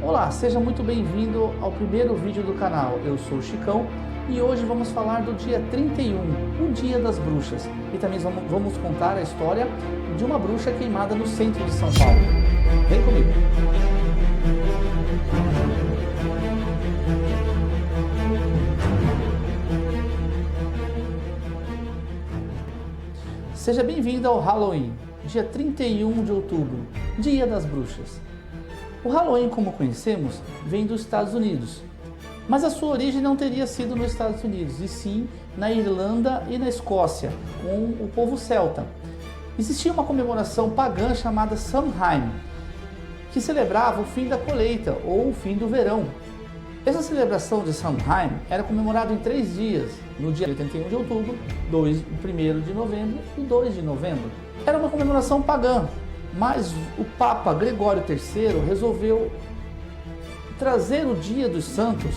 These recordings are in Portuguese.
Olá, seja muito bem-vindo ao primeiro vídeo do canal. Eu sou o Chicão e hoje vamos falar do dia 31, o Dia das Bruxas. E também vamos contar a história de uma bruxa queimada no centro de São Paulo. Vem comigo! Seja bem-vindo ao Halloween, dia 31 de outubro, Dia das Bruxas. O Halloween, como conhecemos, vem dos Estados Unidos, mas a sua origem não teria sido nos Estados Unidos, e sim na Irlanda e na Escócia, com o povo celta. Existia uma comemoração pagã chamada Samhain, que celebrava o fim da colheita ou o fim do verão. Essa celebração de Samhain era comemorada em 3 dias, no dia 31 de outubro, 1º de novembro e 2 de novembro. Era uma comemoração pagã, mas o Papa Gregório III resolveu trazer o Dia dos Santos,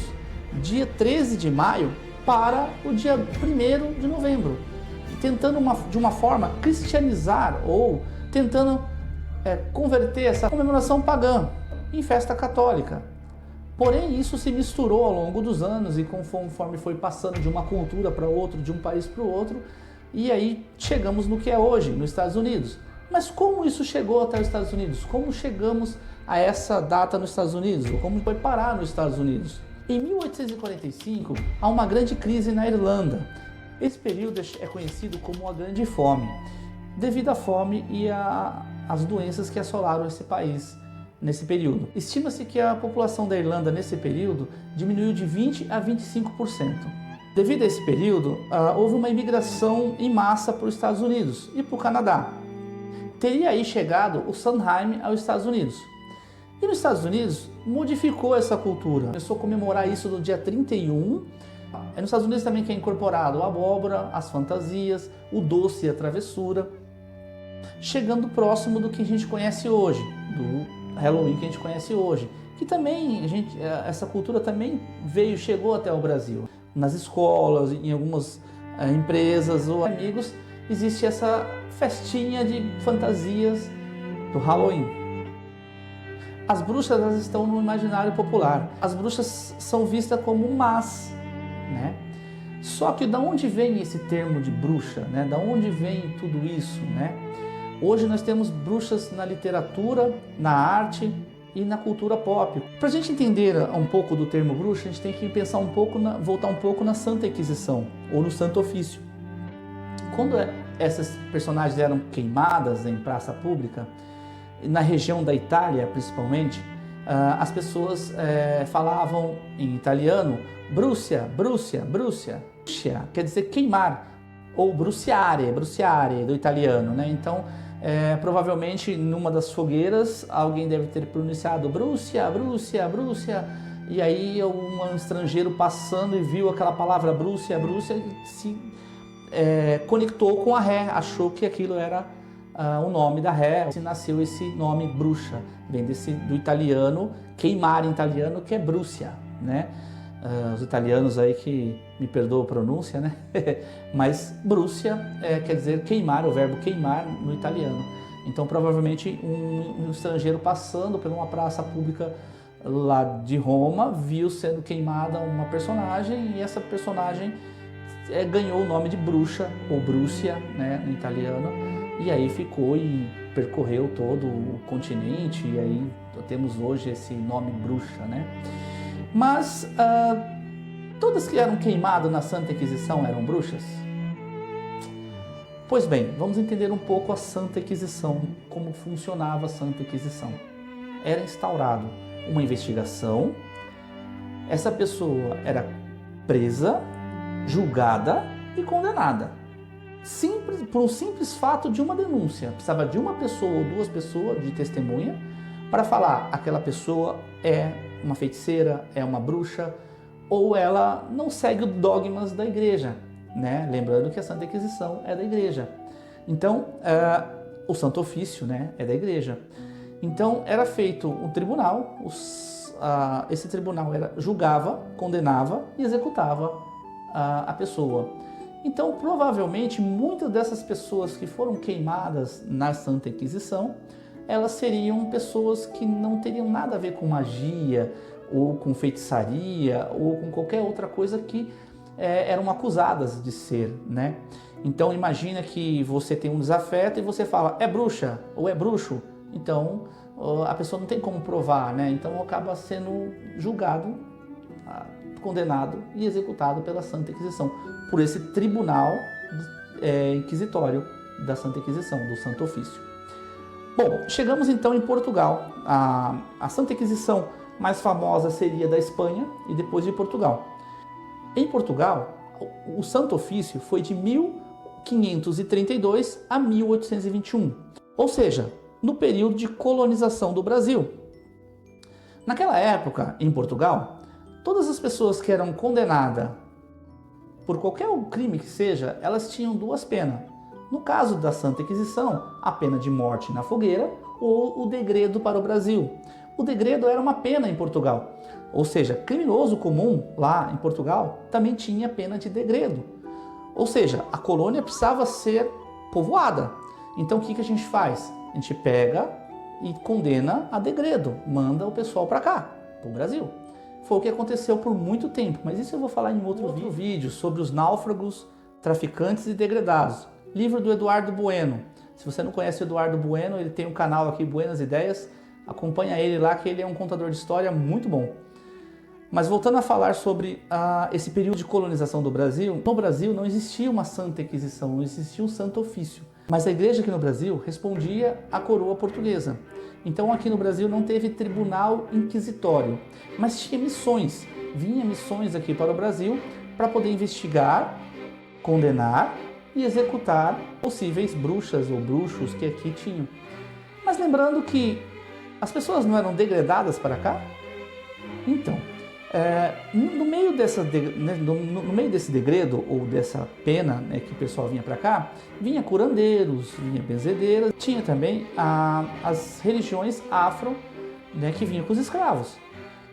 dia 13 de maio, para o dia 1º de novembro, tentando de uma forma cristianizar ou tentando converter essa comemoração pagã em festa católica. Porém, isso se misturou ao longo dos anos e conforme foi passando de uma cultura para outra, de um país para o outro, e aí chegamos no que é hoje, nos Estados Unidos. Mas como isso chegou até os Estados Unidos? Como chegamos a essa data nos Estados Unidos? Ou como foi parar nos Estados Unidos? Em 1845, há uma grande crise na Irlanda. Esse período é conhecido como a Grande Fome, devido à fome e às doenças que assolaram esse país nesse período. Estima-se que a população da Irlanda nesse período diminuiu de 20% a 25%. Devido a esse período, houve uma imigração em massa para os Estados Unidos e para o Canadá. Teria aí chegado o Samhain aos Estados Unidos. E nos Estados Unidos modificou essa cultura. Começou a comemorar isso no dia 31. Nos Estados Unidos também que é incorporado a abóbora, as fantasias, o doce e a travessura, chegando próximo do que a gente conhece hoje, do Halloween que a gente conhece hoje. Que também, essa cultura também chegou até o Brasil. Nas escolas, em algumas empresas ou amigos, existe essa festinha de fantasias do Halloween. As bruxas, elas estão no imaginário popular. As bruxas são vistas como más, né? Só que da onde vem esse termo de bruxa, né? Da onde vem tudo isso, né? Hoje nós temos bruxas na literatura, na arte e na cultura pop. Para a gente entender um pouco do termo bruxa, a gente tem que pensar voltar um pouco na Santa Inquisição ou no Santo Ofício. Quando essas personagens eram queimadas em praça pública, na região da Itália principalmente, as pessoas falavam em italiano brucia, brucia, brucia. Brucia quer dizer queimar, ou bruciare do italiano, né? Então, provavelmente numa das fogueiras alguém deve ter pronunciado brucia, brucia, brucia, e aí um estrangeiro passando e viu aquela palavra brucia, brucia e se conectou com a ré, achou que aquilo era o nome da ré. Assim nasceu esse nome bruxa, vem do italiano, queimar em italiano, que é brucia, né? Os italianos aí que me perdoam a pronúncia, né? Mas brucia quer dizer queimar, o verbo queimar no italiano. Então provavelmente um estrangeiro passando por uma praça pública lá de Roma, viu sendo queimada uma personagem e essa personagem ganhou o nome de bruxa ou Brúcia, né, no italiano, e aí ficou e percorreu todo o continente, e aí temos hoje esse nome bruxa, né? Mas todas que eram queimadas na Santa Inquisição eram bruxas? Pois bem, vamos entender um pouco a Santa Inquisição, como funcionava a Santa Inquisição. Era instaurado uma investigação, essa pessoa era presa, julgada e condenada. Por um simples fato de uma denúncia. Precisava de uma pessoa ou 2 pessoas de testemunha para falar aquela pessoa é uma feiticeira, é uma bruxa, ou ela não segue os dogmas da igreja, né? Lembrando que a Santa Inquisição é da igreja. Então, o Santo Ofício, né, é da igreja. Então, era feito um tribunal, esse tribunal julgava, condenava e executava a pessoa. Então, provavelmente, muitas dessas pessoas que foram queimadas na Santa Inquisição elas seriam pessoas que não teriam nada a ver com magia, ou com feitiçaria, ou com qualquer outra coisa que eram acusadas de ser, né? Então imagina que você tem um desafeto e você fala, é bruxa ou é bruxo. Então a pessoa não tem como provar, né? Então acaba sendo julgado, condenado e executado pela Santa Inquisição, por esse tribunal inquisitório da Santa Inquisição, do Santo Ofício. Bom, chegamos então em Portugal. A Santa Inquisição mais famosa seria da Espanha e depois de Portugal. Em Portugal, o Santo Ofício foi de 1532 a 1821, ou seja, no período de colonização do Brasil. Naquela época, em Portugal, todas as pessoas que eram condenadas por qualquer crime que seja, elas tinham duas penas. No caso da Santa Inquisição, a pena de morte na fogueira ou o degredo para o Brasil. O degredo era uma pena em Portugal, ou seja, criminoso comum lá em Portugal também tinha pena de degredo. Ou seja, a colônia precisava ser povoada. Então o que a gente faz? A gente pega e condena a degredo, manda o pessoal para cá, para o Brasil. Foi o que aconteceu por muito tempo, mas isso eu vou falar em outro vídeo sobre os náufragos, traficantes e degredados. Livro do Eduardo Bueno. Se você não conhece o Eduardo Bueno, ele tem um canal aqui, Buenas Ideias, acompanha ele lá que ele é um contador de história muito bom. Mas voltando a falar sobre esse período de colonização do Brasil, no Brasil não existia uma Santa Inquisição, não existia um Santo Ofício. Mas a igreja aqui no Brasil respondia à coroa portuguesa. Então aqui no Brasil não teve tribunal inquisitório, mas tinha missões. Vinha missões aqui para o Brasil para poder investigar, condenar e executar possíveis bruxas ou bruxos que aqui tinham. Mas lembrando que as pessoas não eram degredadas para cá? Então, no meio desse degredo ou dessa pena, né, que o pessoal vinha para cá, vinha curandeiros, vinha benzedeiras, tinha também as religiões afro, né, que vinham com os escravos.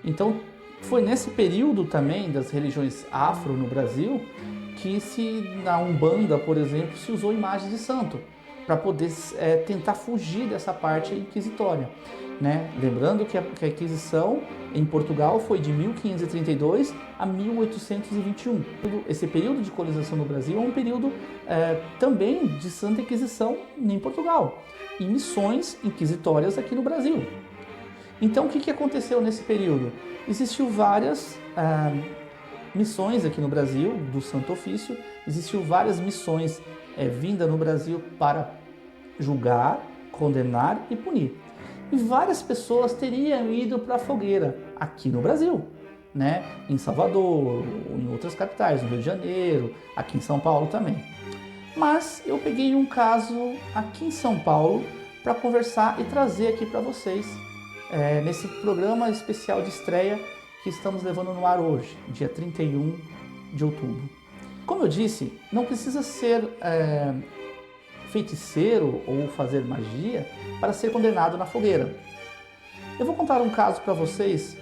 Então foi nesse período também das religiões afro no Brasil que na Umbanda, por exemplo, se usou imagens de santo para poder tentar fugir dessa parte inquisitória. Né? Lembrando que a Inquisição em Portugal foi de 1532 a 1821. Esse período de colonização no Brasil é um período também de Santa Inquisição em Portugal e missões inquisitórias aqui no Brasil. Então o que aconteceu nesse período? Existiu várias missões aqui no Brasil do Santo Ofício, existiu várias missões vindas no Brasil para julgar, condenar e punir. E várias pessoas teriam ido para a fogueira aqui no Brasil, né? Em Salvador, em outras capitais, no Rio de Janeiro, aqui em São Paulo também. Mas eu peguei um caso aqui em São Paulo para conversar e trazer aqui para vocês nesse programa especial de estreia que estamos levando no ar hoje, dia 31 de outubro. Como eu disse, não precisa ser feiticeiro ou fazer magia para ser condenado na fogueira. Eu vou contar um caso para vocês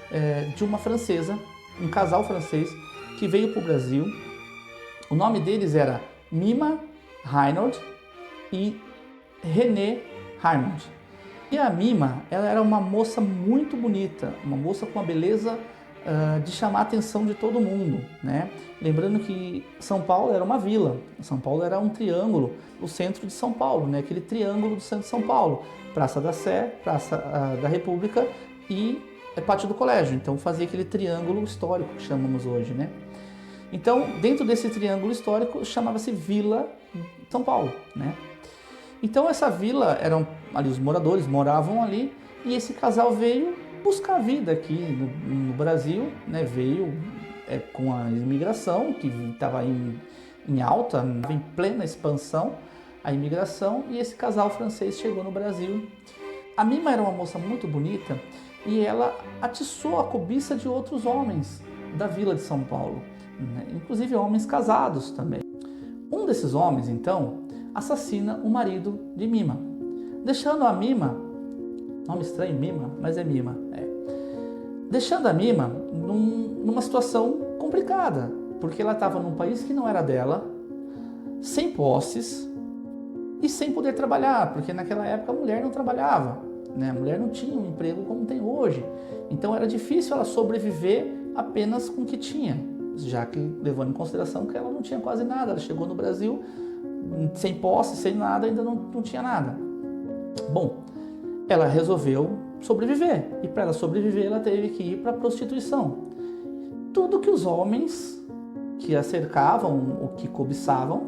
de uma francesa, um casal francês que veio para o Brasil. O nome deles era Mima Reynaud e René Reynaud. E a Mima, ela era uma moça muito bonita, uma moça com a beleza de chamar a atenção de todo mundo, né? Lembrando que São Paulo era uma vila, São Paulo era um triângulo, o centro de São Paulo, né? Aquele triângulo do centro de São Paulo, Praça da Sé, Praça da República e Pátio do Colégio. Então fazia aquele triângulo histórico que chamamos hoje, né? Então dentro desse triângulo histórico chamava-se Vila São Paulo, né? Então essa vila, eram ali os moradores, moravam ali e esse casal veio buscar vida aqui no Brasil, né? Veio com a imigração que estava em alta, em plena expansão, a imigração, e esse casal francês chegou no Brasil. A Mima era uma moça muito bonita e ela atiçou a cobiça de outros homens da vila de São Paulo, né? Inclusive homens casados também. Um desses homens, então, assassina o marido de Mima, deixando a Mima, nome estranho, Mima, mas é Mima, deixando a Mima numa situação complicada, porque ela estava num país que não era dela, sem posses e sem poder trabalhar, porque naquela época a mulher não trabalhava, né? A mulher não tinha um emprego como tem hoje. Então era difícil ela sobreviver apenas com o que tinha, já que levando em consideração que ela não tinha quase nada. Ela chegou no Brasil sem posse, sem nada, ainda não tinha nada. Bom, ela resolveu sobreviver, e para ela sobreviver ela teve que ir para a prostituição. Tudo que os homens que a cercavam, ou que cobiçavam,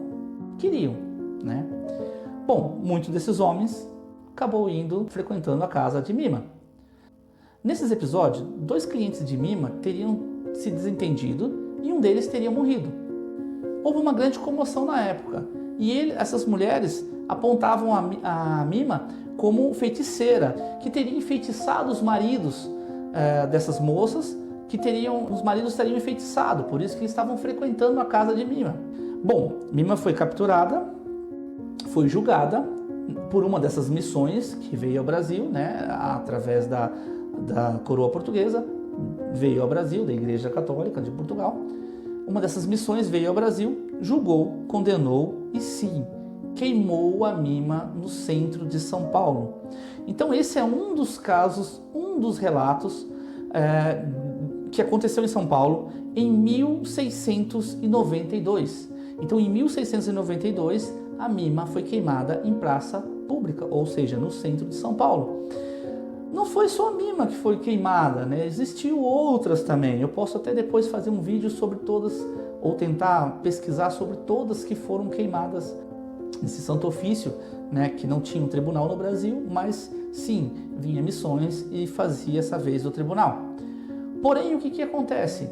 queriam, né? Bom, muitos desses homens acabou frequentando a casa de Mima. Nesses episódios, 2 clientes de Mima teriam se desentendido e um deles teria morrido. Houve uma grande comoção na época, e essas mulheres apontavam a Mima como feiticeira, que teria enfeitiçado os maridos dessas moças, os maridos teriam enfeitiçado, por isso que eles estavam frequentando a casa de Mima. Bom, Mima foi capturada, foi julgada por uma dessas missões que veio ao Brasil, né, através da coroa portuguesa, veio ao Brasil, da Igreja Católica de Portugal. Uma dessas missões veio ao Brasil, julgou, condenou e sim, queimou a Mima no centro de São Paulo. Então esse é um dos casos, um dos relatos que aconteceu em São Paulo em 1692. Então em 1692 a Mima foi queimada em praça pública, ou seja, no centro de São Paulo. Não foi só a Mima que foi queimada, né? Existiam outras também. Eu posso até depois fazer um vídeo sobre todas, ou tentar pesquisar sobre todas que foram queimadas nesse santo ofício, né? Que não tinha um tribunal no Brasil, mas sim, vinha missões e fazia essa vez o tribunal. Porém, o que acontece?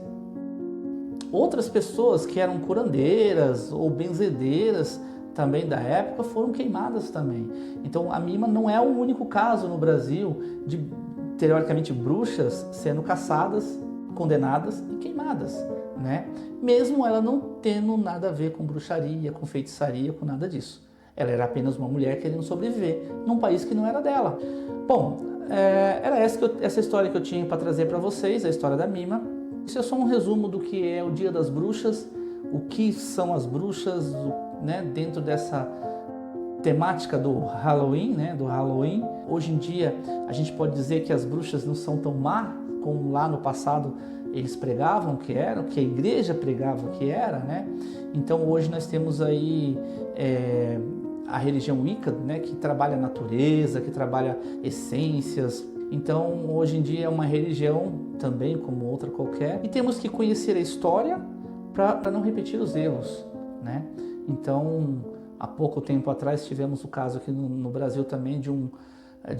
Outras pessoas que eram curandeiras ou benzedeiras também da época foram queimadas também. Então a Mima não é o único caso no Brasil de, teoricamente, bruxas sendo caçadas, condenadas e queimadas, né? Mesmo ela não tendo nada a ver com bruxaria, com feitiçaria, com nada disso. Ela era apenas uma mulher querendo sobreviver num país que não era dela. Bom, era essa história que eu tinha para trazer para vocês, a história da Mima. Isso é só um resumo do que é o Dia das Bruxas, o que são as bruxas, né, dentro dessa temática do Halloween, né, do Halloween. Hoje em dia a gente pode dizer que as bruxas não são tão má como lá no passado eles pregavam que eram, que a igreja pregava que era, né? Então hoje nós temos aí a religião Wicca, né, que trabalha a natureza, que trabalha essências. Então hoje em dia é uma religião também como outra qualquer, e temos que conhecer a história para não repetir os erros, né? Então, há pouco tempo atrás tivemos o caso aqui no Brasil também de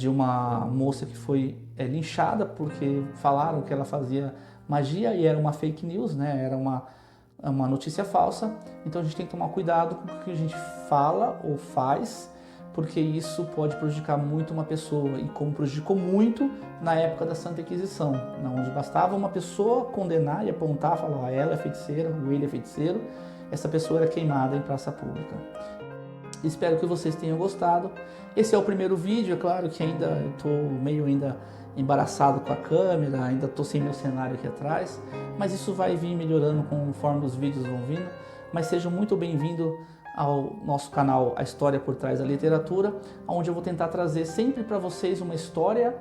uma moça que foi linchada porque falaram que ela fazia magia e era uma fake news, né? Era uma notícia falsa. Então a gente tem que tomar cuidado com o que a gente fala ou faz, porque isso pode prejudicar muito uma pessoa, e como prejudicou muito na época da Santa Inquisição, onde bastava uma pessoa condenar e apontar, falar, ela é feiticeira, ou ele é feiticeiro, essa pessoa era queimada em praça pública. Espero que vocês tenham gostado. Esse é o primeiro vídeo, é claro que ainda eu estou meio embaraçado com a câmera, ainda estou sem meu cenário aqui atrás, mas isso vai vir melhorando conforme os vídeos vão vindo. Mas sejam muito bem-vindos ao nosso canal A História por Trás da Literatura, onde eu vou tentar trazer sempre para vocês uma história.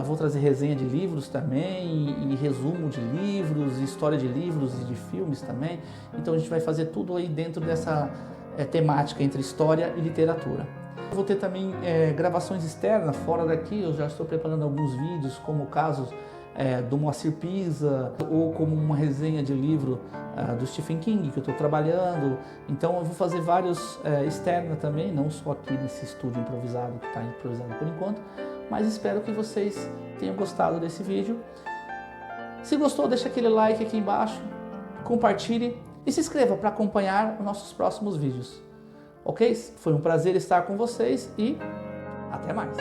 Vou trazer resenha de livros também, e resumo de livros, história de livros e de filmes também. Então a gente vai fazer tudo aí dentro dessa temática entre história e literatura. Eu vou ter também gravações externas, fora daqui. Eu já estou preparando alguns vídeos, como o caso do Moacir Pisa, ou como uma resenha de livro do Stephen King, que eu estou trabalhando. Então eu vou fazer vários externos também, não só aqui nesse estúdio improvisado, que está improvisado por enquanto, mas espero que vocês tenham gostado desse vídeo. Se gostou, deixa aquele like aqui embaixo, compartilhe e se inscreva para acompanhar os nossos próximos vídeos. Ok? Foi um prazer estar com vocês e até mais!